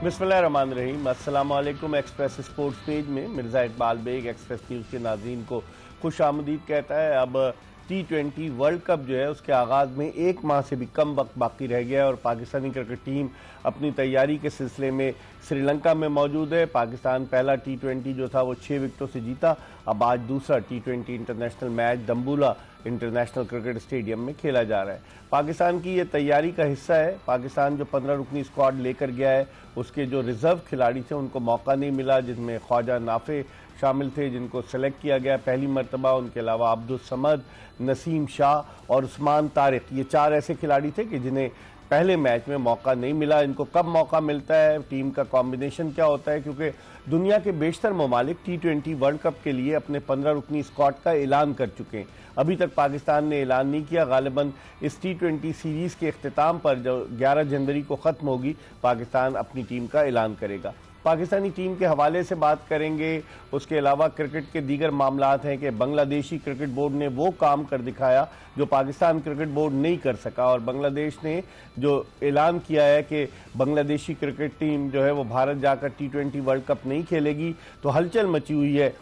बिस्मिल्लाहिर्रहमानिर्रहीम। अस्सलाम वालेकुम। एक्सप्रेस स्पोर्ट्स पेज में मिर्ज़ा इकबाल बेग एक्सप्रेस न्यूज़ के नाज़रीन को खुश आमदीद कहता है। अब T20 वर्ल्ड कप जो है उसके आगाज़ में एक माह से भी कम वक्त बाकी रह गया है और पाकिस्तानी क्रिकेट टीम अपनी तैयारी के सिलसिले में श्रीलंका में मौजूद है। पाकिस्तान पहला T20 जो था वो 6 विकेटों से जीता। अब आज दूसरा T20 international match Dambulla international cricket stadium में खेला जा रहा है। पाकिस्तान की ये तैयारी का हिस्सा है। पाकिस्तान जो 15 रुकनी स्क्वाड लेकर गया है उसके जो रिजर्व खिलाड़ी थे उनको मौका नहीं मिला, जिनमें ख्वाजा नाफे शामिल थे जिनको सेलेक्ट किया गया पहली मरतबा। उनके अलावा अब्दुल समद, नसीम शाह और उस्मान तारिक, ये 4 ऐसे खिलाड़ी थे कि जिन्हें पहले मैच में मौका नहीं मिला। इनको कब मौका मिलता है, टीम का कॉम्बिनेशन क्या होता है, क्योंकि दुनिया के बेशतर ममालिक T20 वर्ल्ड कप के लिए अपने 15 रुकनी स्क्वाड का ऐलान कर चुके हैं। अभी तक पाकिस्तान ने ऐलान नहीं किया। गालिबन इस T20 सीरीज़ के अख्तिताम पर जो 11 जनवरी को ख़त्म होगी, पाकिस्तान अपनी टीम का ऐलान करेगा। पाकिस्तानी टीम के हवाले से बात करेंगे। उसके अलावा क्रिकेट के दीगर मामलात हैं कि बांग्लादेशी क्रिकेट बोर्ड ने वो काम कर दिखाया जो पाकिस्तान क्रिकेट बोर्ड नहीं कर सका, और बांग्लादेश ने जो ऐलान किया है कि बांग्लादेशी क्रिकेट टीम जो है वो भारत जाकर T20 वर्ल्ड कप नहीं खेलेगी, तो हलचल मची हुई है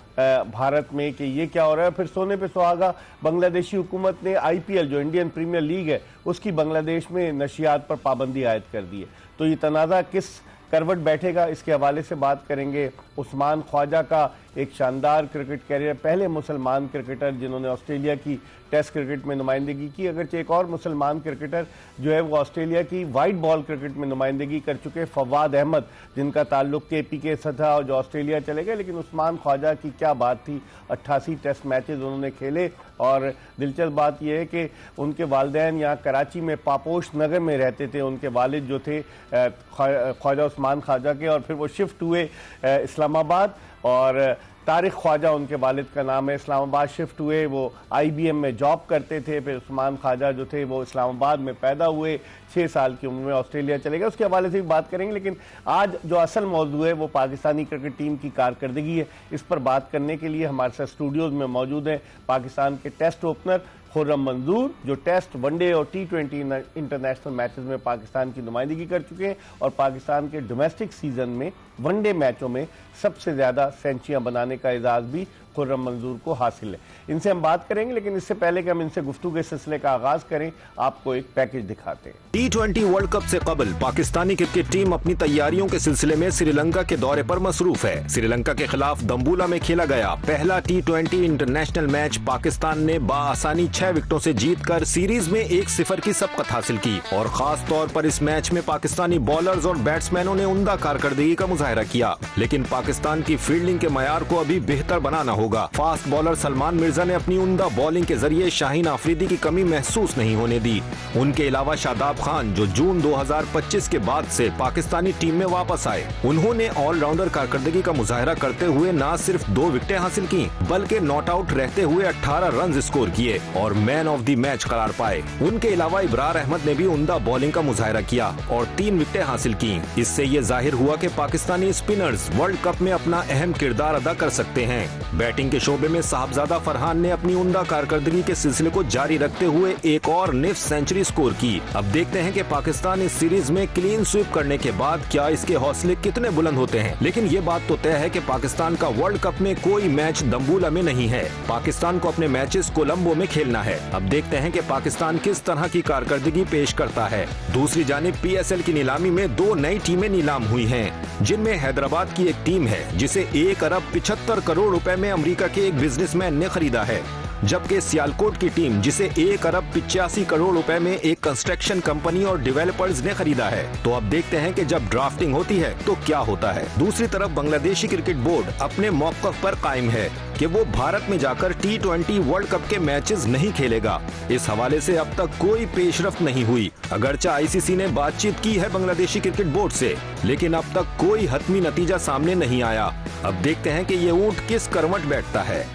भारत में कि ये क्या हो रहा है। फिर सोने पे सुहागा बांग्लादेशी हुकूमत ने IPL जो इंडियन प्रीमियर लीग है उसकी बांग्लादेश में नशियात पर पाबंदी आयद कर दी है। तो ये तनाज़ा किस करवट बैठेगा, इसके हवाले से बात करेंगे। उस्मान ख्वाजा का एक शानदार क्रिकेट कैरियर, पहले मुसलमान क्रिकेटर जिन्होंने ऑस्ट्रेलिया की टेस्ट क्रिकेट में नुमाइंदगी की। अगरचे एक और मुसलमान क्रिकेटर जो है वो ऑस्ट्रेलिया की वाइट बॉल क्रिकेट में नुमाइंदगी कर चुके, फवाद अहमद, जिनका ताल्लुक KPK से था और जो ऑस्ट्रेलिया चले गए। लेकिन उस्मान ख्वाजा की क्या बात थी, 88 टेस्ट मैचेस उन्होंने खेले। और दिलचस्प बात यह है कि उनके वालिदैन यहाँ कराची में पापोश नगर में रहते थे। उनके वालिद जो थे ख्वाजा उस्मान ख्वाजा के, और फिर वो शिफ्ट हुए इस्लामाबाद, और तारिक ख्वाजा उनके वालिद का नाम है। इस्लामाबाद शिफ्ट हुए, वो IBM में जॉब करते थे। फिर उस्मान ख्वाजा जो थे वो इस्लामाबाद में पैदा हुए, 6 साल की उम्र में ऑस्ट्रेलिया चले गए। उसके हवाले से भी बात करेंगे। लेकिन आज जो असल मौजू है वो पाकिस्तानी क्रिकेट टीम की कारकर्दगी है। इस पर बात करने के लिए हमारे साथ स्टूडियोज में मौजूद हैं पाकिस्तान के टेस्ट ओपनर खुर्रम मंजूर, जो टेस्ट, वनडे और T20 इंटरनेशनल मैचेस में पाकिस्तान की नुमाइंदगी कर चुके हैं, और पाकिस्तान के डोमेस्टिक सीजन में वनडे मैचों में सबसे ज़्यादा सेंचुरियां बनाने का एजाज़ भी खुर्रम मंजूर को हासिल है। इनसे हम बात करेंगे, लेकिन इससे पहले कि हम इनसे गुफ्तगू के सिलसिले का आगाज करें, आपको एक पैकेज दिखाते हैं। T20 वर्ल्ड कप से कबल पाकिस्तानी क्रिकेट टीम अपनी तैयारियों के सिलसिले में श्रीलंका के दौरे पर मसरूफ है। श्रीलंका के खिलाफ दम्बुला में खेला गया पहला T20 इंटरनेशनल मैच पाकिस्तान ने बाआसानी 6 विकेटों से जीतकर सीरीज में 1-0 की सबकत हासिल की, और खास तौर पर इस मैच में पाकिस्तानी बॉलर्स और बैट्समैनों ने उम्दा कारकर्दगी का मुजाहिरा किया। लेकिन पाकिस्तान की फील्डिंग के मयार को अभी बेहतर बनाना होगा। फास्ट बॉलर सलमान मिर्जा ने अपनी उम्दा बॉलिंग के जरिए शाहीन आफरीदी की कमी महसूस नहीं होने दी। उनके अलावा शादाब खान, जो जून 2025 के बाद से पाकिस्तानी टीम में वापस आए, उन्होंने ऑलराउंडर कारकर्दगी का मुजाहिरा करते हुए न सिर्फ 2 विकेटें हासिल की, बल्कि नॉट आउट रहते हुए 18 रन स्कोर किए और मैन ऑफ द मैच करार पाए। उनके अलावा इब्रार अहमद ने भी उम्दा बॉलिंग का मुजाहिरा किया और 3 विकेटें हासिल की। इससे ये जाहिर हुआ कि पाकिस्तानी स्पिनर्स वर्ल्ड कप में अपना अहम किरदार अदा कर सकते हैं। बैटिंग के शोबे में साहबजादा फरहान ने अपनी उम्दा कारकर्दगी के सिलसिले को जारी रखते हुए एक और निफ्ट सेंचुरी स्कोर की। अब देखते हैं कि पाकिस्तान इस सीरीज में क्लीन स्वीप करने के बाद क्या इसके हौसले कितने बुलंद होते हैं। लेकिन ये बात तो तय है कि पाकिस्तान का वर्ल्ड कप में कोई मैच दम्बुला में नहीं है। पाकिस्तान को अपने मैचेस कोलंबो में खेलना है। अब देखते हैं कि पाकिस्तान किस तरह की कारकर्दगी पेश करता है। दूसरी जानिब PSL की नीलामी में 2 नई टीमें नीलाम हुई हैं, जिनमें हैदराबाद की एक टीम है जिसे 1 अरब 75 करोड़ रुपए में अमेरिका के एक बिजनेसमैन ने खरीदा है, जबकि सियालकोट की टीम जिसे 1 अरब 85 करोड़ रुपए में एक कंस्ट्रक्शन कंपनी और डेवलपर्स ने खरीदा है। तो अब देखते हैं कि जब ड्राफ्टिंग होती है तो क्या होता है। दूसरी तरफ बांग्लादेशी क्रिकेट बोर्ड अपने मौक़िफ़ पर कायम है कि वो भारत में जाकर T20 वर्ल्ड कप के मैचेस नहीं खेलेगा। इस हवाले से अब तक कोई पेशरफ्त नहीं हुई। अगरचे ICC ने बातचीत की है बांग्लादेशी क्रिकेट बोर्ड से, लेकिन अब तक कोई हतमी नतीजा सामने नहीं आया। अब देखते हैं कि ये ऊंट किस करवट बैठता है।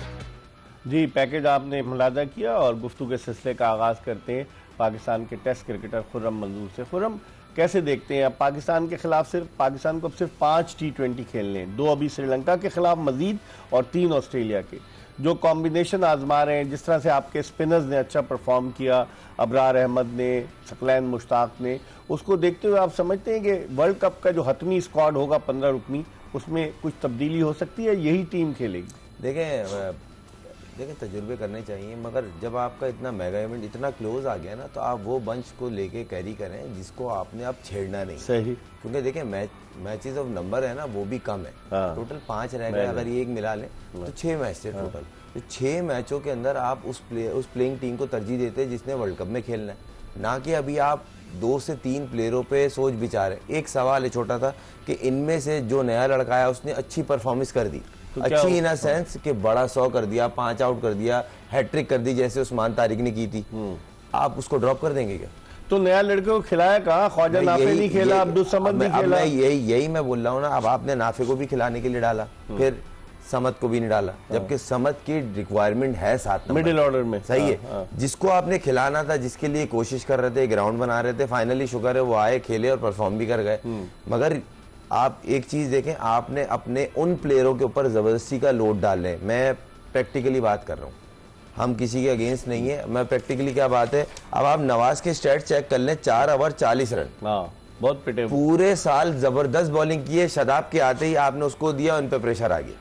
जी, पैकेज आपने मुलाजा किया और गुफ्तगू के सिलसिले का आगाज़ करते हैं पाकिस्तान के टेस्ट क्रिकेटर खुर्रम मंजूर से। खुर्रम, कैसे देखते हैं, अब पाकिस्तान के खिलाफ पाकिस्तान को अब सिर्फ 5 T20 खेलने हैं, 2 अभी श्रीलंका के खिलाफ मजीद और 3 ऑस्ट्रेलिया के। जो कॉम्बिनेशन आजमा रहे हैं, जिस तरह से आपके स्पिनर्स ने अच्छा परफॉर्म किया, अबरार अहमद ने, सकलैन मुश्ताक ने, उसको देखते हुए आप समझते हैं कि वर्ल्ड कप का जो हतमी स्क्वाड होगा 15 रुकनी, उसमें कुछ तब्दीली हो सकती है, यही टीम खेलेगी? देखें तजुर्बे करने चाहिए, मगर जब आपका इतना मेगा इवेंट इतना क्लोज आ गया ना, तो आप वो बंच को लेके कैरी करें जिसको आपने अब छेड़ना नहीं। सही, क्योंकि देखें मैचेस ऑफ नंबर है ना, वो भी कम है। हाँ। टोटल 5 रह गए, अगर ये एक मिला लें तो 6 मैच थे टोटल। तो 6 मैचों के अंदर आप उस प्लेइंग टीम को तरजीह देते हैं जिसने वर्ल्ड कप में खेलना है, ना कि अभी आप 2 से 3 प्लेयरों पे सोच विचार है। एक सवाल है छोटा था कि इनमें से जो नया लड़का आया उसने अच्छी परफॉर्मेंस कर दी, तो अच्छी इन सेंस कि बड़ा 100 कर दिया, 5 आउट कर दिया, हैट्रिक कर दी जैसे उस्मान तारिक ने की थी, आप उसको ड्रॉप कर देंगे क्या? तो नया लड़के को खिलाया कहा? ख्वाजा नाफे नहीं खेला, अब्दुल समद नहीं खेला। यही मैं बोल रहा हूँ ना, अब आपने नाफे को भी खिलाने के लिए डाला, फिर समद को भी नहीं डाला, जबकि समद की रिक्वायरमेंट है 7 नंबर मिडिल ऑर्डर में। सही है। जिसको आपने खिलाना था, जिसके लिए कोशिश कर रहे थे, ग्राउंड बना रहे थे, फाइनली शुक्र है वो आए, खेले और परफॉर्म भी कर गए। मगर आप एक चीज देखें, आपने अपने उन प्लेयरों के ऊपर जबरदस्ती का लोड डाल रहे हैं। मैं प्रैक्टिकली बात कर रहा हूँ, हम किसी के अगेंस्ट नहीं है, मैं प्रैक्टिकली क्या बात है। अब आप नवाज के स्टैट चेक कर लें, 4 ओवर 40 रन, बहुत पिटे, पूरे साल जबरदस्त बॉलिंग की है। शदाब के आते ही आपने उसको दिया, उन पे प्रेशर आ गया,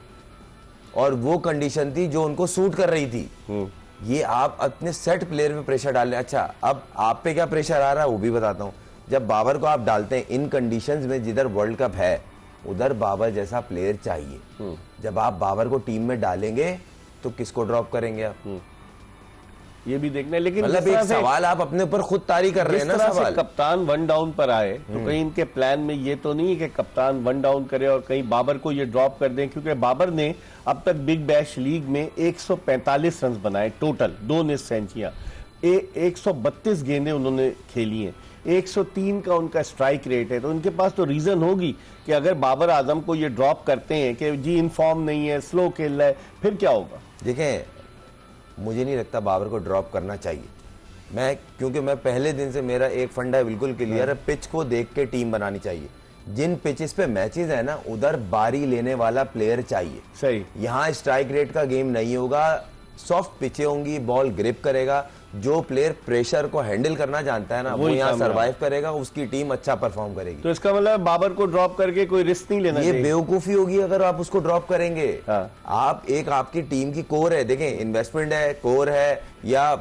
और वो कंडीशन थी जो उनको सूट कर रही थी। ये आप अपने सेट प्लेयर पे प्रेशर डाल रहे हैं। अच्छा, अब आप पे क्या प्रेशर आ रहा है वो भी बताता हूँ। जब बाबर को आप डालते हैं इन कंडीशंस में, जिधर वर्ल्ड कप है उधर बाबर जैसा प्लेयर चाहिए। जब आप बाबर को टीम में डालेंगे तो किसको ड्रॉप करेंगे आप? ये भी देखना है। लेकिन मतलब एक सवाल आप अपने ऊपर खुद तारी कर रहे हैं ना सवाल। कप्तान 1 डाउन पर आए तो कहीं इनके प्लान में ये तो नहीं है कि कप्तान 1 डाउन करे और कहीं बाबर को ये ड्रॉप कर दें, क्योंकि बाबर ने अब तक बिग बैश लीग में 145 रन बनाए टोटल, 2 निस सेंचुरियां, 132 गेंदें उन्होंने खेली हैं, 103 का उनका स्ट्राइक रेट है। तो उनके पास तो रीजन होगी कि अगर बाबर आजम को ये ड्रॉप करते हैं कि जी इन फॉर्म नहीं है, स्लो खेल रहा है, फिर क्या होगा? देखें, मुझे नहीं लगता बाबर को ड्रॉप करना चाहिए। क्योंकि मैं पहले दिन से मेरा एक फंडा बिल्कुल क्लियर है, पिच को देख के टीम बनानी चाहिए। जिन पिचेस पे मैचेस है ना, उधर बारी लेने वाला प्लेयर चाहिए। सही, यहाँ स्ट्राइक रेट का गेम नहीं होगा, सॉफ्ट पिचें होंगी, बॉल ग्रिप करेगा। जो प्लेयर प्रेशर को हैंडल करना जानता है ना, वो यहाँ सरवाइव करेगा, उसकी टीम अच्छा परफॉर्म करेगी। तो इसका मतलब बाबर को ड्रॉप करके कोई रिस्क नहीं लेना, ये बेवकूफी होगी अगर आप उसको ड्रॉप करेंगे। हाँ। आपकी टीम की कोर है, देखें इन्वेस्टमेंट है, कोर है, या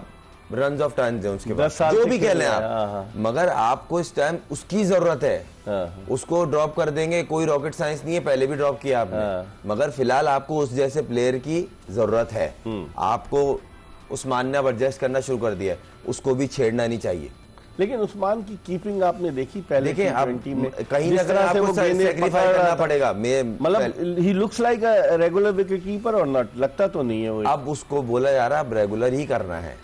रन ऑफ टर्न है उसके बाद, जो भी कह लें आप, मगर आपको इस टाइम उसकी जरूरत है। उसको ड्रॉप कर देंगे, कोई रॉकेट साइंस नहीं है, पहले भी ड्रॉप किया आपने, मगर फिलहाल आपको उस जैसे प्लेयर की जरूरत है। आपको उस्मान ने अब एडजस्ट करना शुरू कर दिया है, उसको भी छेड़ना नहीं चाहिए। लेकिन उस्मान की कीपिंग आपने देखी पहले की टी20 में, कहीं ना कहीं आपको सैक्रिफाई करना पड़ेगा। मतलब he looks like a regular wicket keeper और नॉट, लगता तो नहीं है वो। अब उसको बोला जा रहा है अब रेगुलर ही करना है।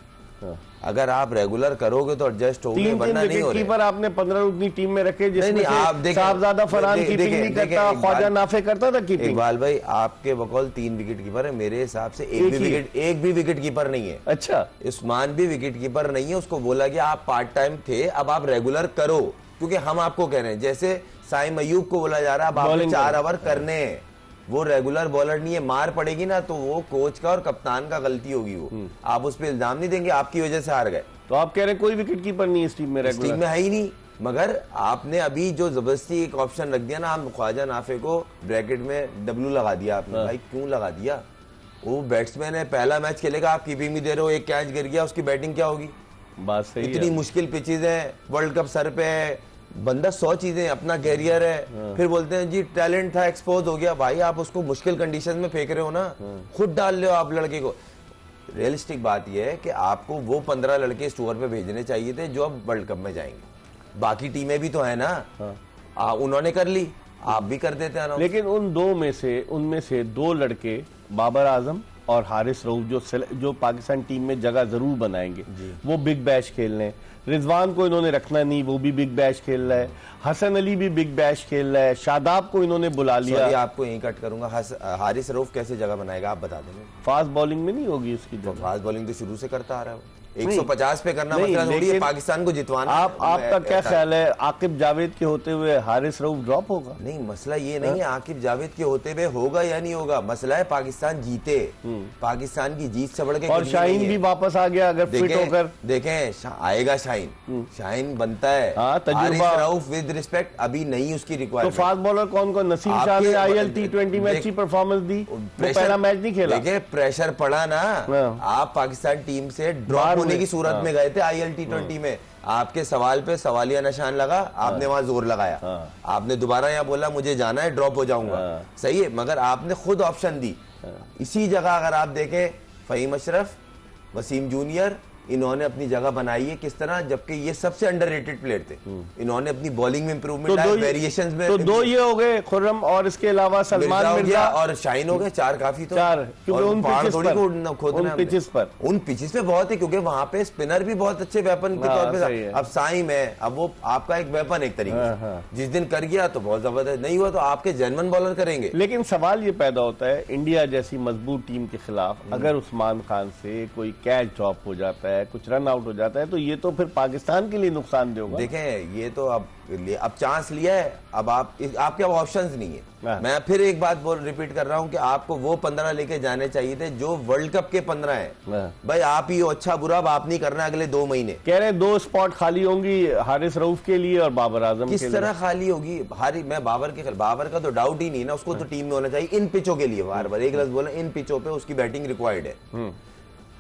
अगर आप रेगुलर करोगे तो एडजस्ट होगे, वरना नहीं हो रहे। कीपर आपने 15 अपनी टीम में रखे, जिसमें साहबजादा फरहान कीपिंग नहीं करता, ख्वाजा नाफे करता था कीपिंग। इकबाल भाई, आपके बकौल 3 विकेट कीपर है, मेरे हिसाब से एक भी विकेट कीपर नहीं है। अच्छा, उस्मान भी विकेट कीपर नहीं है। उसको बोला गया आप पार्ट टाइम थे, अब आप रेगुलर करो, क्योंकि हम आपको कह रहे हैं। जैसे साइम अयूब को बोला जा रहा है अब आपने 4 ओवर करने हैं, वो रेगुलर बॉलर नहीं है। मार पड़ेगी ना तो वो कोच का और कप्तान का गलती होगी, वो आप उस पर इल्जाम नहीं देंगे आपकी वजह से हार गए। तो आप कह रहे हैं कोई विकेट कीपर नहीं इस टीम में, रेगुलर टीम में है ही नहीं। मगर आपने अभी जो जबरदस्ती एक ऑप्शन रख दिया ना, हम ख्वाजा नाफे को ब्रैकेट में डब्ल्यू लगा दिया आपने। भाई क्यों लगा दिया? वो बैट्समैन है, पहला मैच खेलेगा, आप कीपिंग भी दे रहे हो, एक कैच गिर गया, उसकी बैटिंग क्या होगी? बात सही है। इतनी मुश्किल पिचेज है, वर्ल्ड कप सर पे है, बंदा 100 चीजें, अपना कैरियर है, फिर बोलते हैं जी टैलेंट था, एक्सपोज हो गया। भाई आप उसको मुश्किल कंडीशन में फेंक रहे हो ना, खुद डाल रहे हो आप लड़के को। रियलिस्टिक बात यह है कि आपको वो 15 लड़के इस टूर पे भेजने चाहिए थे जो अब वर्ल्ड कप में जाएंगे। बाकी टीमें भी तो है ना, उन्होंने कर ली, आप भी कर देते हैं। लेकिन उनमें से 2 लड़के, बाबर आजम और हारिस रऊफ, जो पाकिस्तान टीम में जगह जरूर बनाएंगे, वो बिग बैश खेल रहे हैं। रिजवान को इन्होंने रखना नहीं, वो भी बिग बैश खेल रहा है। हसन अली भी बिग बैश खेल रहा है। शादाब को इन्होंने बुला लिया। आपको यहीं कट करूंगा, हारिस रऊफ कैसे जगह बनाएगा आप बता देंगे? फास्ट बॉलिंग में नहीं होगी उसकी जगह। फास्ट बॉलिंग तो शुरू से करता आ रहा है। 150 पे करना नहीं, मसला थोड़ी है, लेकिन पाकिस्तान को जितवाना। आपका क्या ख्याल है, आकिब जावेद के होते हुए हारिस रऊफ ड्रॉप होगा? नहीं, मसला ये नहीं है आकिब जावेद के होते हुए होगा या नहीं होगा, मसला है पाकिस्तान जीते। पाकिस्तान की जीत से बढ़ के और शाहीन भी वापस आ गया अगर फिट होकर। देखें आएगा शाहीन बनता है। हारिस रऊफ विद रिस्पेक्ट अभी नहीं उसकी तो रिक्वायरमेंट। फास्ट बॉलर कौन कौन? नसीम शाह ने IL T20 मैच की परफॉर्मेंस दी, वो पहला मैच नहीं खेला। देखिए प्रेशर पड़ा ना, आप पाकिस्तान टीम से ड्रॉप होने की सूरत में गए थे IL T20 में, आपके सवाल पे सवालिया निशान लगा, आपने वहां जोर लगाया, आपने दोबारा यहाँ बोला मुझे जाना है, ड्रॉप हो जाऊंगा, सही है, मगर आपने खुद ऑप्शन दी। इसी जगह अगर आप देखें फहीम अशरफ, वसीम जूनियर, इन्होंने अपनी जगह बनाई है किस तरह, जबकि ये सबसे अंडररेटेड प्लेयर थे। इन्होंने अपनी बॉलिंग में इंप्रूवमेंट लाया, वेरिएशंस में। तो दो ये हो गए, खुर्रम, और इसके अलावा सलमान मिर्जा और शाहीन हो गए, 4 काफी। तो चार, क्योंकि उन पिचेस पे बहुत है, क्योंकि वहां पे स्पिनर भी बहुत अच्छे वेपन के तौर पे। अब साइम है, अब वो आपका एक वेपन एक तरीके से, जिस दिन कर गया तो बहुत जबरदस्त, नहीं हुआ तो आपके जेन्युइन बॉलर करेंगे। लेकिन सवाल ये पैदा होता है, इंडिया जैसी मजबूत टीम के खिलाफ अगर उस्मान खान से कोई कैच ड्रॉप हो जाता है, कुछ रन आउट हो जाता है, तो ये तो फिर पाकिस्तान के लिए नुकसान होगा। देखें ये तो अब चांस लिया है, अब आपके अब ऑप्शंस नहीं है। मैं फिर एक बात रिपीट कर रहा हूं कि आपको वो 15 लेके जाने चाहिए थे जो वर्ल्ड कप के 15 हैं। भाई आप ही हो, अच्छा बुरा अब आप नहीं करना अगले 2 महीने। कह रहे 2 स्पॉट खाली होंगी हारिस रऊफ के लिए और बाबर आजम किस तरह खाली होगी? मैं बाबर का तो डाउट ही नहीं ना, उसको तो टीम में होना चाहिए इन पिचों के लिए। बार एक लफ्ज बोला, इन पिचों पे उसकी बैटिंग रिक्वायर्ड है।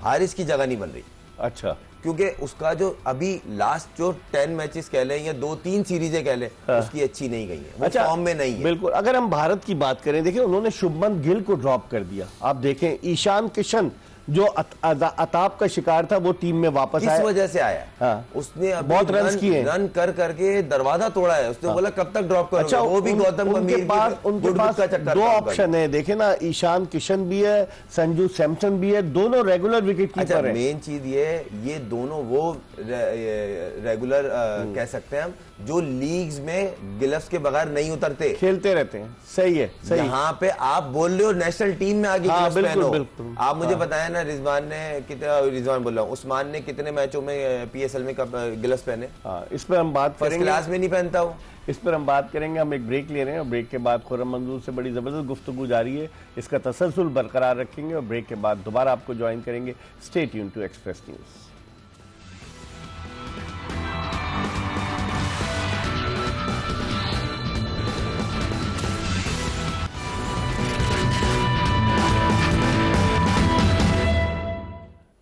हारिस की जगह नहीं बन रही। अच्छा, क्योंकि उसका जो अभी लास्ट जो 10 मैचेस कह लें या 2-3 सीरीजें कह लें, उसकी अच्छी नहीं गई है, वो फॉर्म में नहीं है। बिल्कुल। अगर हम भारत की बात करें, देखिए उन्होंने शुभमन गिल को ड्रॉप कर दिया। आप देखें ईशान किशन जो अताब का शिकार था, वो टीम में वापस आया। किस वजह से आया? उसने बहुत रन किए, रन कर करके दरवाजा तोड़ा है। उसने बोला कब तक ड्रॉप करोगे? अच्छा, वो भी गौतम उनके पास 2 ऑप्शन है, देखे ना, ईशान किशन भी है, संजू सैमसन भी है, दोनों रेगुलर विकेट कीपर है। मेन चीज ये दोनों वो रेगुलर कह सकते हैं हम, जो लीग्स में गिलफ्स के बगैर नहीं उतरते, खेलते रहते हैं। सही है, सही। यहाँ पे आप बोल रहे हो नेशनल टीम में आगे गिलफ्स पहनो। बिल्कुल। आप मुझे बताया ना, रिजवान बोल रहा हूँ, उस्मान ने कितने मैचों में PSL में गिलफ्स पहने? इस पर हम बात करेंगे, फर्स्ट क्लास में नहीं पहनता हूँ। इस पर हम बात करेंगे। हम एक ब्रेक ले रहे हैं और ब्रेक के बाद खुर्रम मंजूर से बड़ी जबरदस्त गुफ्तगू जारी है, इसका तसलसल बरकरार रखेंगे और ब्रेक के बाद दोबारा आपको ज्वाइन करेंगे। Stay tune to Express News.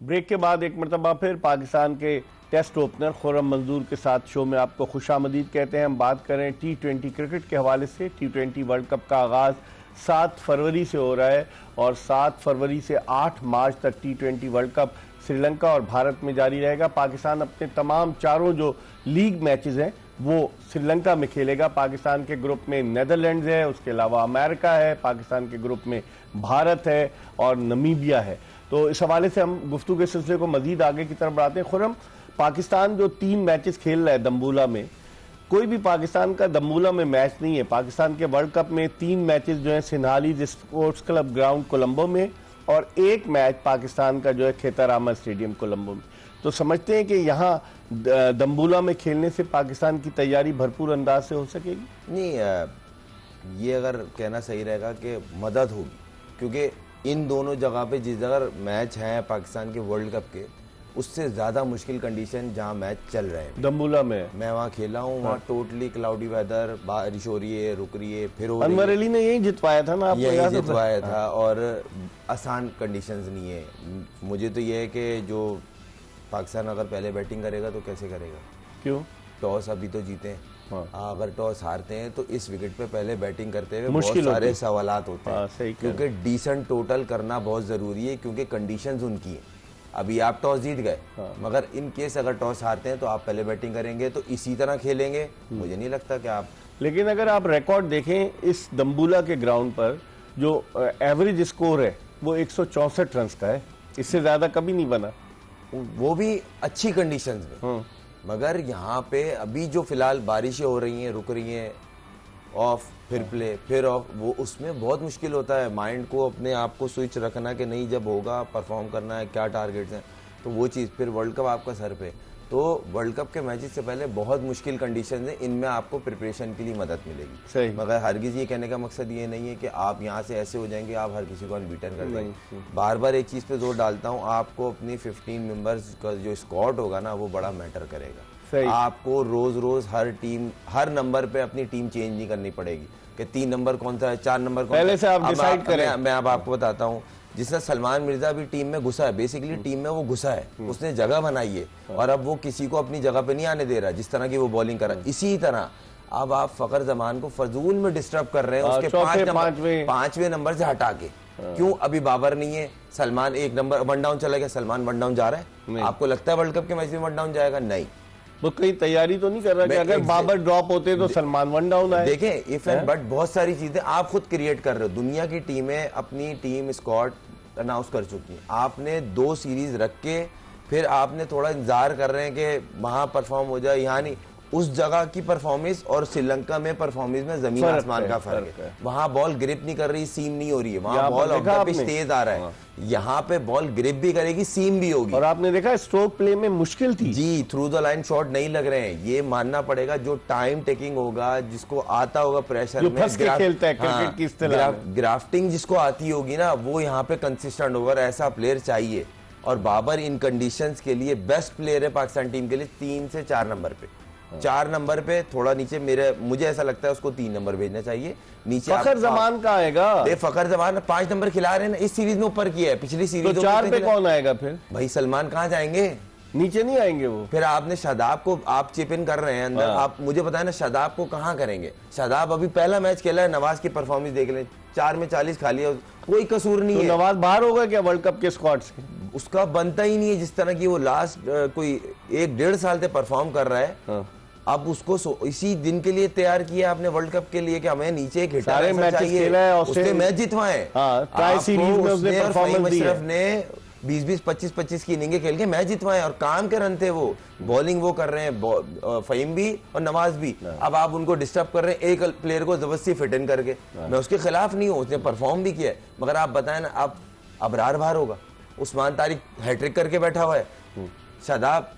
Break के बाद एक मरतबा फिर पाकिस्तान के टेस्ट ओपनर खुर्रम मंजूर के साथ शो में आपको खुशामदीद कहते हैं। हम बात करें T20 क्रिकेट के हवाले से। T20 वर्ल्ड कप का आगाज़ 7 फरवरी से हो रहा है और 7 फरवरी से 8 मार्च तक T20 वर्ल्ड कप श्रीलंका और भारत में जारी रहेगा। पाकिस्तान अपने तमाम 4 जो लीग मैचेस हैं वो श्रीलंका में खेलेगा। पाकिस्तान के ग्रुप में नेदरलैंड्स है, उसके अलावा अमेरिका है, पाकिस्तान के ग्रुप में भारत है और नमीबिया है। तो इस हवाले से हम गुफ्तगू के सिलसिले को मजीद आगे की तरफ बढ़ाते हैं। खुर्रम, पाकिस्तान जो 3 मैचेस खेल रहा है दम्बूला में, कोई भी पाकिस्तान का दम्बूला में मैच नहीं है। पाकिस्तान के वर्ल्ड कप में 3 मैचेस जो है Sinhalese sports club ground Colombo में और 1 मैच पाकिस्तान का जो है खेतर अहमद स्टेडियम कोलंबो में। तो समझते हैं कि यहाँ दम्बूला में खेलने से पाकिस्तान की तैयारी भरपूर अंदाज से हो सकेगी? नहीं, ये अगर कहना सही रहेगा कि मदद होगी, क्योंकि इन दोनों जगह पे जिस जगह मैच है पाकिस्तान के वर्ल्ड कप के, उससे ज्यादा मुश्किल कंडीशन जहां मैच चल रहे हैं दम्बूला में। मैं वहां खेला हूं, वहां टोटली क्लाउडी वेदर, बारिश हो रही है, रुक रही है, फिर अनवर अली ने यही जितवाया था ना, आपको यही जितवाया था। और आसान कंडीशंस नहीं है। मुझे तो ये है कि जो पाकिस्तान अगर पहले बैटिंग करेगा तो कैसे करेगा? क्यों? टॉस अभी तो जीते हैं, अगर टॉस हारते हैं तो इस विकेट पे पहले बैटिंग करते हुए बहुत सारे सवालात होते हैं, क्योंकि डिसेंट टोटल करना बहुत जरूरी है, क्योंकि कंडीशंस उनकी हैं। अभी आप टॉस जीत गए, मगर इन केस अगर टॉस हारते हैं तो आप पहले बैटिंग करेंगे, तो इसी तरह खेलेंगे। मुझे नहीं लगता कि आप, लेकिन अगर आप रिकॉर्ड देखें इस दम्बूला के ग्राउंड पर जो एवरेज स्कोर है वो 164 रन का है, इससे ज्यादा कभी नहीं बना, वो भी अच्छी कंडीशंस में। मगर यहाँ पे अभी जो फिलहाल बारिशें हो रही हैं, रुक रही हैं, ऑफ फिर प्ले फिर ऑफ, वो उसमें बहुत मुश्किल होता है माइंड को अपने आप को स्विच रखना कि नहीं, जब होगा परफॉर्म करना है, क्या टारगेट्स हैं। तो वो चीज़, फिर वर्ल्ड कप आपका सर पे, तो वर्ल्ड कप के मैचेस से पहले बहुत मुश्किल कंडीशन है, इनमें आपको प्रिपरेशन के लिए मदद मिलेगी। सही। मगर हरगिज़ ये कहने का मकसद ये नहीं है कि आप यहाँ से ऐसे हो जाएंगे आप हर किसी को अनबीटन कर देंगे। बार बार एक चीज़ पे जोर डालता हूँ, आपको अपनी 15 मेंबर्स का जो स्क्वाड होगा ना वो बड़ा मैटर करेगा। सही। आपको रोज रोज हर टीम, हर नंबर पे अपनी टीम चेंज नहीं करनी पड़ेगी कि 3 नंबर कौन सा है, 4 नंबर कौन पहले सा से है। आप डिसाइड करें। मैं अब आपको बताता हूँ, जिसने सलमान मिर्जा भी टीम में घुसा है, बेसिकली टीम में वो घुसा है, उसने जगह बनाई है और अब वो किसी को अपनी जगह पे नहीं आने दे रहा, जिस तरह की वो बॉलिंग कर रहा है। इसी तरह अब आप फखर जमान को फजूल में डिस्टर्ब कर रहे हैं उसके 5वें नंबर से हटा के। क्यों? अभी बाबर नहीं है, सलमान 1 नंबर 1 डाउन चला गया, सलमान 1 डाउन जा रहा है। आपको लगता है वर्ल्ड कप के मैच में 1 डाउन जाएगा? नहीं। वो कहीं तैयारी तो नहीं कर रहा कि अगर बाबर ड्रॉप होते तो सलमान 1 डाउन आए? देखें, इफ एंड बट बहुत सारी चीजें आप खुद क्रिएट कर रहे हो। दुनिया की टीमें अपनी टीम स्क्वाड अनाउंस कर चुकी हैं, आपने 2 सीरीज रख के फिर आपने थोड़ा इंतजार कर रहे हैं कि वहां परफॉर्म हो जाए, यहाँ नहीं। उस जगह की परफॉर्मेंस और श्रीलंका में परफॉर्मेंस में जमीन आसमान का फर्क है। वहां बॉल ग्रिप नहीं कर रही, सीम नहीं हो रही है, वहां बॉल ऑफ द पिच तेज आ रहा है, यहाँ पे बॉल ग्रिप भी करेगी, सीम भी होगी। और आपने देखा स्ट्रोक प्ले में मुश्किल थी जी, थ्रू द लाइन शॉट नहीं लग रहे हैं। ये मानना पड़ेगा, जो टाइम टेकिंग होगा, जिसको आता होगा प्रेशर में, फंस के खेलता है क्रिकेट की इस्तेलाह में, ग्राफ्टिंग जिसको आती होगी ना, वो यहाँ पे कंसिस्टेंट होगा। ऐसा प्लेयर चाहिए और बाबर इन कंडीशंस के लिए बेस्ट प्लेयर है पाकिस्तान टीम के लिए। 3 से 4 नंबर पे, 4 नंबर पे थोड़ा नीचे मुझे ऐसा लगता है उसको 3 नंबर भेजना चाहिए। नीचे फखर जमान का आएगा, फखर जमान 5 नंबर खिला रहे हैं ना, इस सीरीज में ऊपर किया है, पिछली सीरीज तो 4 पे कौन आएगा फिर? भाई सलमान कहाँ जाएंगे? नीचे नहीं आएंगे वो। फिर आपने शादाब को आप चिप इन कर रहे हैं अंदर, आप मुझे बताएं ना शादाब को कहाँ करेंगे? शादाब अभी पहला मैच खेला है, नवाज की परफॉर्मेंस देख लें, 4 में 40 खा लिया, कोई कसूर नहीं तो है। नवाज बाहर होगा क्या वर्ल्ड कप के स्क्वाड से? उसका बनता ही नहीं है, जिस तरह की वो लास्ट कोई 1-1.5 साल से परफॉर्म कर रहा है। अब उसको इसी दिन के लिए तैयार किया आपने वर्ल्ड कप के लिए कि हमें नीचे एक हिटर चाहिए, उसने मैच जितवाए। ट्राई सीरीज में उसने परफॉर्मेंस दी है। ने 20-20, 25-25 की इनिंगें खेल के मैच जितवाए और काम के रन थे वो। बॉलिंग वो कर रहे हैं, फहीम भी और नवाज भी। अब आप उनको डिस्टर्ब कर रहे हैं एक प्लेयर को जबरदस्ती फिट इन करके। मैं उसके खिलाफ नहीं हूँ, उसने परफॉर्म भी किया, मगर आप बताएं ना, अब अबरार बाहर होगा, उस्मान तारिक हैट्रिक करके बैठा हुआ है, शादाब,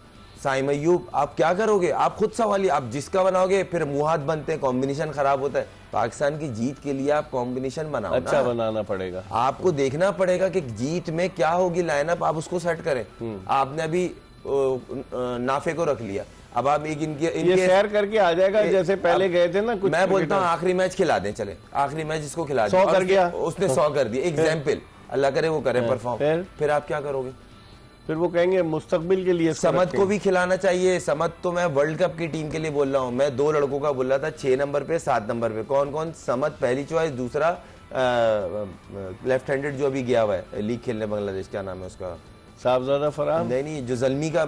साइम अय्यूब, आप क्या करोगे? आप खुद सवालिए, आप जिसका बनाओगे फिर मुंह हाथ बनते हैं, कॉम्बिनेशन खराब होता है। पाकिस्तान की जीत के लिए आप कॉम्बिनेशन बनाओ, अच्छा बनाना पड़ेगा। आपको देखना पड़ेगा कि जीत में क्या होगी लाइनअप, आप उसको सेट करें। आपने अभी नाफे को रख लिया, अब आप एक इनके शेयर करके आ जाएगा जैसे पहले गए थे ना कुछ। मैं बोलता हूँ आखिरी मैच खिला दें, चले आखिरी मैच इसको खिला दें। 100 कर गया, उसने 100 कर दिया, एग्जाम्पल, अल्लाह करे वो करे परफॉर्म, फिर आप क्या करोगे? फिर वो कहेंगे मुस्तकबिल के लिए समद को भी खिलाना चाहिए। समद तो मैं वर्ल्ड कप की टीम के लिए बोल रहा हूँ, मैं 2 लड़कों का बोल रहा था 6 नंबर पे 7 नंबर पे। कौन कौन? समद पहली चॉइस, दूसरा लेफ्ट हैंडेड जो अभी गया हुआ है लीग खेलने बांग्लादेश, क्या नाम है उसका? साहबजादा फरहान? नहीं, जो जल्मी का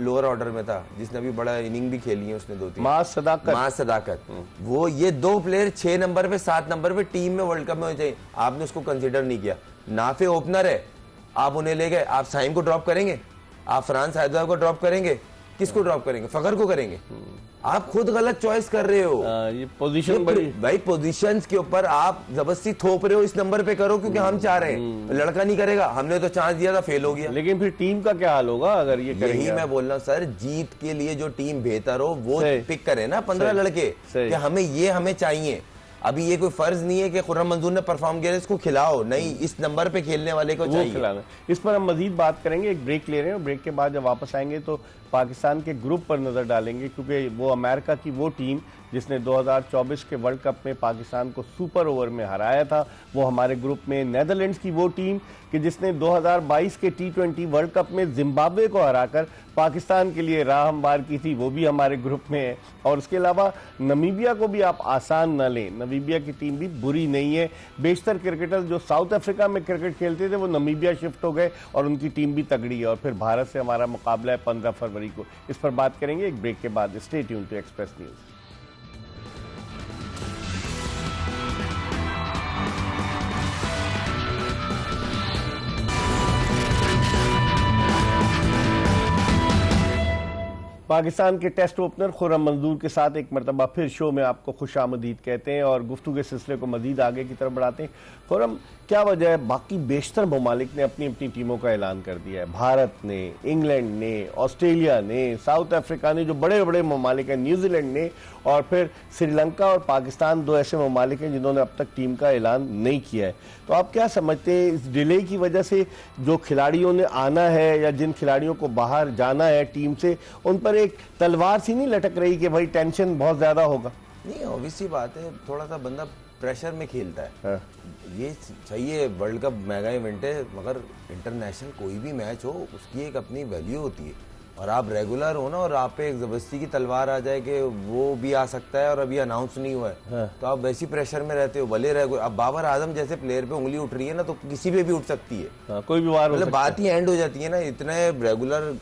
लोअर ऑर्डर में था, जिसने अभी बड़ा इनिंग भी खेली है उसने 2-3। मास सदाकत। वो ये 2 प्लेयर 6 नंबर पे 7 नंबर पे टीम में वर्ल्ड कप में होने चाहिए। आपने उसको कंसिडर नहीं किया। नाफे ओपनर है, आप उन्हें ले गए। आप साइम को ड्रॉप करेंगे? आप फरहान हैदराबाद को ड्रॉप करेंगे? किसको ड्रॉप करेंगे? फखर को करेंगे? आप खुद गलत चॉइस कर रहे हो। ये पोजीशन बड़ी भाई, पोजीशंस के ऊपर आप जबरदस्ती थोप रहे हो, इस नंबर पे करो क्योंकि हम चाह रहे हैं। लड़का नहीं करेगा, हमने तो चांस दिया था, फेल हो गया। लेकिन फिर टीम का क्या हाल होगा अगर ये करेंगे? यही मैं बोल रहा हूँ सर, जीत के लिए जो टीम बेहतर हो वो पिक करे ना 15 लड़के कि हमें चाहिए। अभी ये कोई फर्ज नहीं है कि खुर्रम मंजूर ने परफॉर्म किया इसको खिलाओ, नहीं, इस नंबर पे खेलने वाले को चाहिए खिलाना। इस पर हम मजीद बात करेंगे, एक ब्रेक ले रहे हैं। ब्रेक के बाद जब वापस आएंगे तो पाकिस्तान के ग्रुप पर नजर डालेंगे, क्योंकि वो अमेरिका की वो टीम जिसने 2024 के वर्ल्ड कप में पाकिस्तान को सुपर ओवर में हराया था, वो हमारे ग्रुप में नीदरलैंड्स की वो टीम कि जिसने 2022 के T20 वर्ल्ड कप में जिम्बाब्वे को हराकर पाकिस्तान के लिए राह हमवार की थी, वो भी हमारे ग्रुप में है। और उसके अलावा नमीबिया को भी आप आसान न लें, नमीबिया की टीम भी बुरी नहीं है। बेशतर क्रिकेटर जो साउथ अफ्रीका में क्रिकेट खेलते थे वो नमीबिया शिफ्ट हो गए और उनकी टीम भी तगड़ी है। और फिर भारत से हमारा मुकाबला है 15 फरवरी को। इस पर बात करेंगे एक ब्रेक के बाद। Stay tune to Express News. Pakistan के टेस्ट ओपनर खुर्रम मंजूर के साथ एक मरतबा फिर शो में आपको खुशामदीद कहते हैं और गुफ्तगू के सिलसिले को मजीद आगे की तरफ बढ़ाते हैं। खुर्रम, क्या वजह है बाकी बेशतर ममालिक ने अपनी अपनी टीमों का ऐलान कर दिया है? भारत ने, इंग्लैंड ने, ऑस्ट्रेलिया ने, साउथ अफ्रीका ने, जो बड़े बड़े ममालिक हैं, न्यूजीलैंड ने, और फिर श्रीलंका और पाकिस्तान, दो ऐसे ममालिक हैं जिन्होंने अब तक टीम का ऐलान नहीं किया है। तो आप क्या समझते हैं इस डिले की वजह से जो खिलाड़ियों ने आना है या जिन खिलाड़ियों को बाहर जाना है टीम से, उन पर एक तलवार सी नहीं लटक रही कि भाई टेंशन बहुत ज्यादा होगा? नहीं, ऑब्वियसली बात है, थोड़ा सा बंदा प्रेशर में खेलता है। हाँ। ये चाहिए, वर्ल्ड कप मेगा इवेंट है, मगर इंटरनेशनल कोई भी मैच हो उसकी एक अपनी वैल्यू होती है। और आप रेगुलर हो ना, और आप पे एक जबरदस्ती की तलवार आ जाए कि वो भी आ सकता है और अभी अनाउंस नहीं हुआ है, हाँ। तो आप वैसी प्रेशर में रहते हो। भले अब बाबर आजम जैसे प्लेयर पे उंगली उठ रही है ना, तो किसी पे भी उठ सकती है। हाँ, कोई भी वार हो मतलब सकता बात ही एंड हो जाती है ना। इतने रेगुलर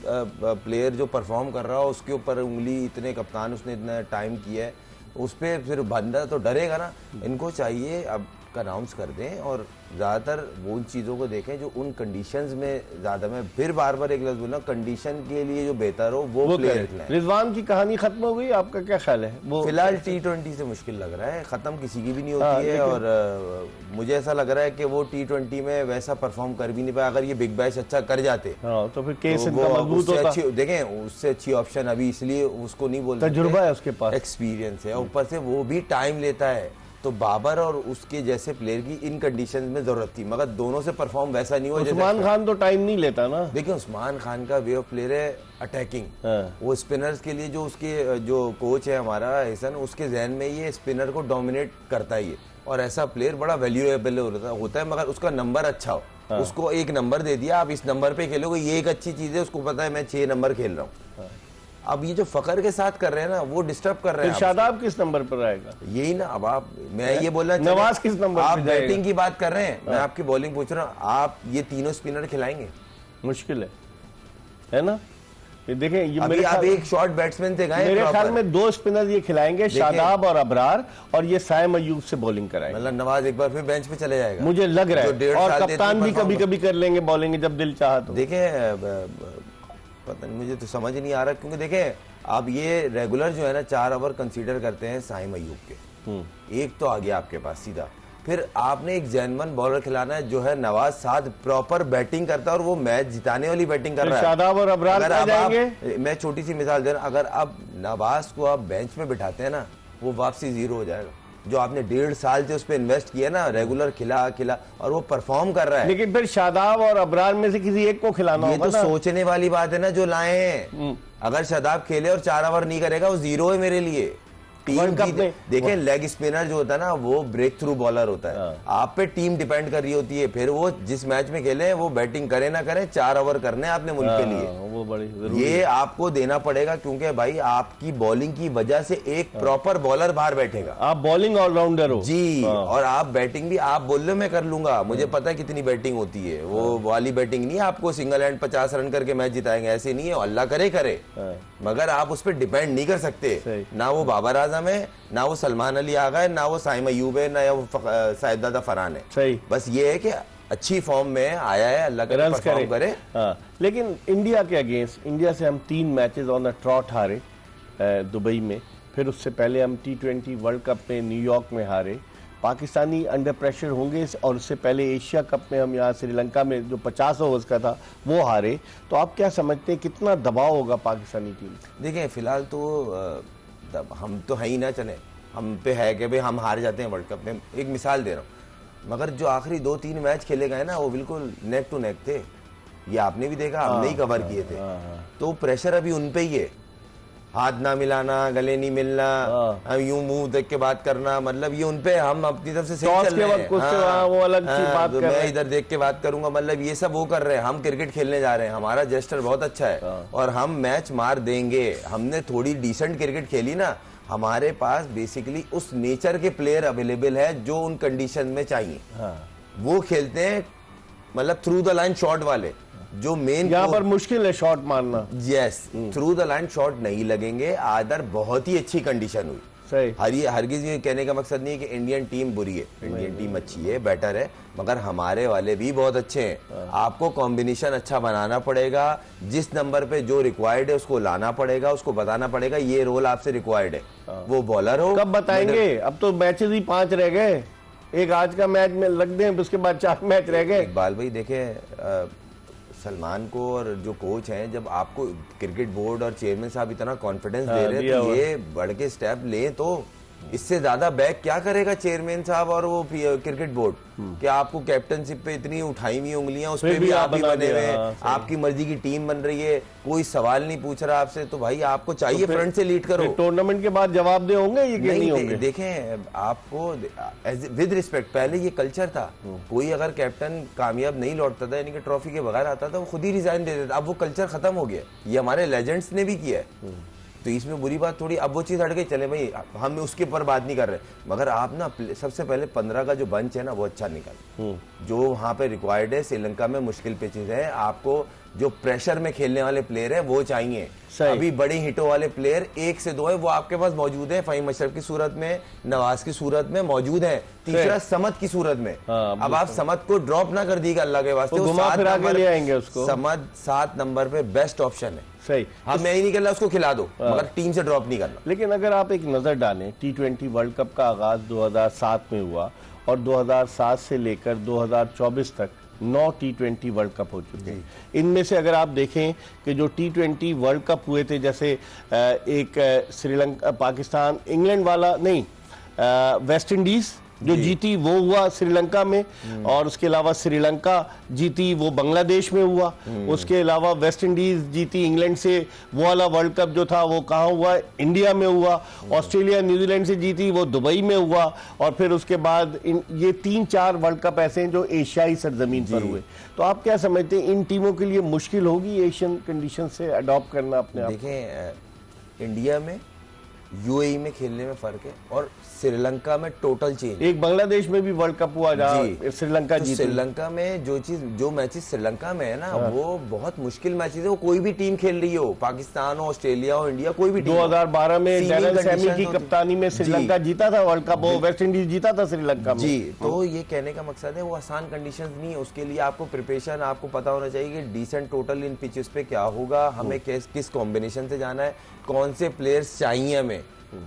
प्लेयर जो परफॉर्म कर रहा हो उसके ऊपर उंगली, इतने कप्तान उसने इतना टाइम किया है, उस पर फिर बंदा तो डरेगा ना। इनको चाहिए अब अनाउंस कर दें और ज़्यादातर वो उन चीज़ों को देखें जो उन कंडीशंस में ज़्यादा, मैं फिर बार बार एक लफ्ज़ बोलूँ, कंडीशन के लिए जो बेहतर हो वो प्लेयर खिलाएं। रिजवान की कहानी खत्म हो गई, आपका क्या ख्याल है? वो फिलहाल T20 से मुश्किल लग रहा है, ख़त्म किसी की भी नहीं होती है। और मुझे ऐसा लग रहा है कि वो T20 में वैसा परफॉर्म कर भी नहीं पाया। अगर ये बिग बैश अच्छा कर जाते तो फिर केस तो मजबूत होता। देखें, उससे अच्छी ऑप्शन अभी इसलिए उसको नहीं बोलते, तजुर्बा है उसके पास, एक्सपीरियंस है, ऊपर से वो भी टाइम लेता है। तो बाबर और उसके जैसे प्लेयर की इन कंडीशंस में जरूरत थी, मगर दोनों से परफॉर्म वैसा नहीं हुआ। उस्मान खान तो टाइम नहीं लेता ना। देखिए, उस्मान खान का वे ऑफ प्लेयर है अटैकिंग। वो स्पिनर्स के लिए जो उसके जो कोच है हमारा एहसन, उसके जहन में ये स्पिनर को डोमिनेट करता ही है, और ऐसा प्लेयर बड़ा वैल्यूएबल होता है, मगर उसका नंबर अच्छा हो। उसको एक नंबर दे दिया, आप इस नंबर पे खेलोगे, ये एक अच्छी चीज है, उसको पता है मैं 6 नंबर खेल रहा हूँ। अब ये जो फकर के साथ कर रहे हैं ना, वो डिस्टर्ब कर रहे हैं। शादाब किस नंबर पर आएगा? यही ना। अब आप, मैं ये बोलना, नवाज किस नंबर आप पे बैटिंग की बात कर रहे हैं, मैं आपकी बॉलिंग पूछ रहा हूँ। आप ये तीनों स्पिनर खिलाएंगे? मुश्किल है ना। ये देखें, ये अभी आप एक शॉर्ट बैट्समैन थे, मेरे ख्याल में 2 स्पिनर ये खिलाएंगे, शादाब और अबरार, और ये साइम अयूब से बॉलिंग कराएंगे। मतलब नवाज एक बार फिर बेंच पे चले जाएगा, मुझे लग रहा है, और कप्तान भी कभी कभी कर लेंगे बॉलिंग जब दिल चाहा तो। देखें, पता नहीं, मुझे तो समझ नहीं आ रहा, क्योंकि देखें अब ये रेगुलर जो है ना 4 ओवर कंसीडर करते हैं साइम अयूब के। एक तो आ गया आपके पास सीधा, फिर आपने एक जेन्युइन बॉलर खिलाना है जो है नवाज साद, प्रॉपर बैटिंग करता है और वो मैच जिताने वाली बैटिंग कर रहा है। शादाब और अबरार आ जाएंगे। मैं छोटी सी मिसाल दे रहा हूं, अगर अब नवाज को आप बेंच में बिठाते हैं ना, वो वापसी 0 हो जाएगा। जो आपने 1.5 साल से उस पर इन्वेस्ट किया ना, रेगुलर खिला और वो परफॉर्म कर रहा है। लेकिन फिर शादाब और अबरार में से किसी एक को खिलाना होगा। ये तो सोचने वाली बात है ना जो लाए हैं। अगर शादाब खेले और 4 ओवर नहीं करेगा, वो 0 है मेरे लिए। टीम की देखें, लेग स्पिनर जो होता है ना, वो ब्रेक थ्रू बॉलर होता है। आप पे टीम डिपेंड कर रही होती है, फिर वो जिस मैच में खेले वो बैटिंग करे ना करे, 4 ओवर करने आपने मुल्क के लिए, वो बड़ी ये आपको देना पड़ेगा, क्योंकि भाई आपकी बॉलिंग की वजह से एक प्रॉपर बॉलर बाहर बैठेगा। आप बॉलिंग ऑलराउंडर हो जी, और आप बैटिंग भी, आप बोल लो मैं कर लूंगा, मुझे पता है कितनी बैटिंग होती है, वो वाली बैटिंग नहीं है आपको सिंगल हैंड 50 रन करके मैच जिताएंगे, ऐसे नहीं है, अल्लाह करे, मगर आप उस पर डिपेंड नहीं कर सकते। ना वो बाबर आजम है, ना वो सलमान अली आगा है, ना वो साइम अयूब है, ना वो साहिबजादा फरहान है। सही, बस ये है कि अच्छी फॉर्म में आया है, अल्लाह करे परफॉर्म करे। लेकिन इंडिया के अगेंस्ट, इंडिया से हम 3 मैचेस ऑन द ट्रॉट हारे दुबई में, फिर उससे पहले हम T20 वर्ल्ड कप में न्यूयॉर्क में हारे। पाकिस्तानी अंडर प्रेशर होंगे, और उससे पहले एशिया कप में हम यहाँ श्रीलंका में जो 50 ओवर्स का था वो हारे। तो आप क्या समझते हैं कितना दबाव होगा पाकिस्तानी टीम? देखिए, फिलहाल तो हम तो है ही ना, चले हम पे है कि भाई हम हार जाते हैं वर्ल्ड कप में। एक मिसाल दे रहा हूँ, मगर जो आखिरी 2-3 मैच खेले गए ना, वो बिल्कुल नेक टू नेक थे। ये आपने भी देखा, हमने ही कवर किए थे। तो प्रेशर अभी उन पे ही है, हाथ ना मिलाना, गले नहीं मिलना, यूं मुंह देख के बात करना, मतलब ये उन पे, हम अपनी तरफ से सही चल रहे हैं। वो अलग चीज बात कर मैं इधर देख के बात करूंगा, मतलब ये सब वो कर रहे हैं। हम क्रिकेट खेलने जा रहे हैं, हमारा जेस्टर बहुत अच्छा है और हम मैच मार देंगे। हमने थोड़ी डिसेंट क्रिकेट खेली ना, हमारे पास बेसिकली उस नेचर के प्लेयर अवेलेबल है जो उन कंडीशन में चाहिए। वो खेलते हैं, मतलब थ्रू द लाइन शॉट वाले, जो मेन यहाँ पर मुश्किल है शॉट मारना। Yes, through the line shot नहीं लगेंगे, आदर बहुत ही अच्छी कंडीशन हुई। सही। हरगिज ये कहने का मकसद नहीं है कि इंडियन टीम बुरी है, इंडियन टीम अच्छी है, बेटर है, मगर हमारे वाले भी बहुत अच्छे हैं। आपको कॉम्बिनेशन अच्छा बनाना पड़ेगा, जिस नंबर पे जो रिक्वायर्ड है उसको लाना पड़ेगा, उसको बताना पड़ेगा ये रोल आपसे रिक्वायर्ड है। वो बॉलर हो। कब बताएंगे? अब तो मैचेस ही 5 रह गए, एक आज का मैच में लग दें, उसके बाद 4 मैच रह गए। इकबाल भाई देखें, सलमान को और जो कोच हैं, जब आपको क्रिकेट बोर्ड और चेयरमैन साहब इतना कॉन्फिडेंस दे रहे हैं तो ये बढ़ के स्टेप लें, तो इससे ज्यादा बैक क्या करेगा चेयरमैन साहब और वो क्रिकेट बोर्ड कि आपको कैप्टनशिप पे इतनी उठाई हुई उंगलियां, उस पे भी आप ही बने हुए हैं, आपकी मर्जी की टीम बन रही है, कोई सवाल नहीं पूछ रहा आपसे, तो भाई आपको चाहिए फ्रंट से लीड करो। टूर्नामेंट के बाद जवाब दे होंगे ये नहीं होंगे? देखें आपको विद रिस्पेक्ट, पहले ये कल्चर था, कोई अगर कैप्टन कामयाब नहीं लौटता था यानी कि ट्रॉफी के बगैर आता था, वो खुद ही रिजाइन दे देता। अब वो कल्चर खत्म हो गया, ये हमारे लेजेंड्स ने भी किया है, तो इसमें बुरी बात थोड़ी, अब वो चीज हट गई, चले भाई हम उसके ऊपर बात नहीं कर रहे, मगर आप ना सबसे पहले 15 का जो बंच है ना वो अच्छा निकाल, जो वहां पे रिक्वायर्ड है। श्रीलंका में मुश्किल पिचेस है, आपको जो प्रेशर में खेलने वाले प्लेयर है वो चाहिए। अभी बड़ी हिटों वाले प्लेयर 1 से 2 है, वो आपके पास मौजूद है, फहीम अशरफ की सूरत में, नवाज की सूरत में मौजूद है, तीसरा समद की सूरत में। अब आप समद को ड्रॉप ना कर दीजिएगा अल्लाह के वास्ते, वो 7 नंबर ले आएंगे उसको। समद 7 नंबर पे बेस्ट ऑप्शन है। सही, हाँ मैं ही नहीं कहला उसको खिला दो, मगर टीम से ड्रॉप नहीं करना। लेकिन अगर आप एक नजर डालें, T20 वर्ल्ड कप का आगाज 2007 में हुआ और 2007 से लेकर 2024 तक 9 T20 वर्ल्ड कप हो चुके हैं। इनमें से अगर आप देखें कि जो T20 वर्ल्ड कप हुए थे, जैसे एक श्रीलंका पाकिस्तान इंग्लैंड वाला नहीं, वेस्ट इंडीज जो जीती वो हुआ श्रीलंका में, और उसके अलावा श्रीलंका जीती वो बांग्लादेश में हुआ, उसके अलावा वेस्ट इंडीज जीती इंग्लैंड से, वो वाला वर्ल्ड कप जो था वो कहाँ हुआ? इंडिया में हुआ। ऑस्ट्रेलिया न्यूजीलैंड से जीती वो दुबई में हुआ, और फिर उसके बाद ये 3-4 वर्ल्ड कप ऐसे हैं जो एशियाई सरजमीन पर हुए। तो आप क्या समझते हैं, इन टीमों के लिए मुश्किल होगी एशियन कंडीशन से अडॉप्ट करना अपने आप? देखें, इंडिया में यूएई में खेलने में फर्क है और श्रीलंका में टोटल चेंज। एक बांग्लादेश में भी वर्ल्ड कप हुआ जहाँ श्रीलंका जीती। श्रीलंका में जो मैचेस श्रीलंका में है ना, वो बहुत मुश्किल मैचेस है, वो कोई भी टीम खेल रही हो, पाकिस्तान हो, ऑस्ट्रेलिया हो, इंडिया, कोई भी टीम। 2012 में डैरेन सैमी की कप्तानी में श्रीलंका जीता था वर्ल्ड कप, वो वेस्ट इंडीज जीता था श्रीलंका में। जी, तो ये कहने का मकसद है वो आसान कंडीशन नहीं है, उसके लिए आपको प्रिपरेशन, आपको पता होना चाहिए कि डिसेंट टोटल इन पिचेस पे क्या होगा, हमें किस कॉम्बिनेशन से जाना है, कौन से प्लेयर्स चाहिए हमें।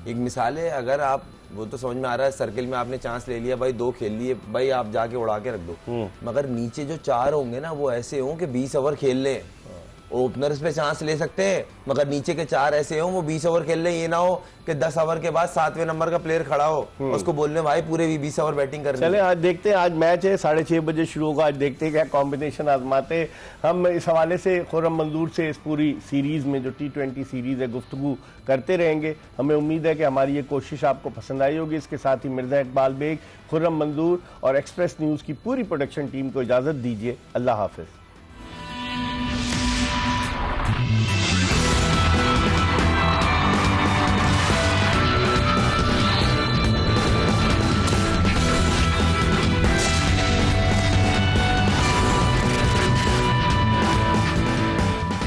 एक मिसाल है, अगर आप वो तो समझ में आ रहा है, सर्किल में आपने चांस ले लिया भाई, 2 खेल लिए भाई, आप जाके उड़ा के रख दो, मगर नीचे जो 4 होंगे ना वो ऐसे हों कि 20 ओवर खेल लें। ओपनर्स पे चांस ले सकते हैं, मगर नीचे के 4 ऐसे हों वो 20 ओवर खेल लें। ये ना हो कि 10 ओवर के बाद 7वें नंबर का प्लेयर खड़ा हो, उसको बोलने भाई पूरे 20 ओवर बैटिंग करनी। चले आज देखते हैं, आज मैच है 6:30 बजे शुरू होगा, आज देखते हैं क्या कॉम्बिनेशन आजमाते। हम इस हवाले से खुर्रम मंजूर से इस पूरी सीरीज में जो T20 सीरीज है गुफ्तगू करते रहेंगे। हमें उम्मीद है कि हमारी ये कोशिश आपको पसंद आई होगी। इसके साथ ही मिर्जा इकबाल बेग, खुर्रम मंजूर और एक्सप्रेस न्यूज़ की पूरी प्रोडक्शन टीम को इजाज़त दीजिए। अल्लाह हाफिज़।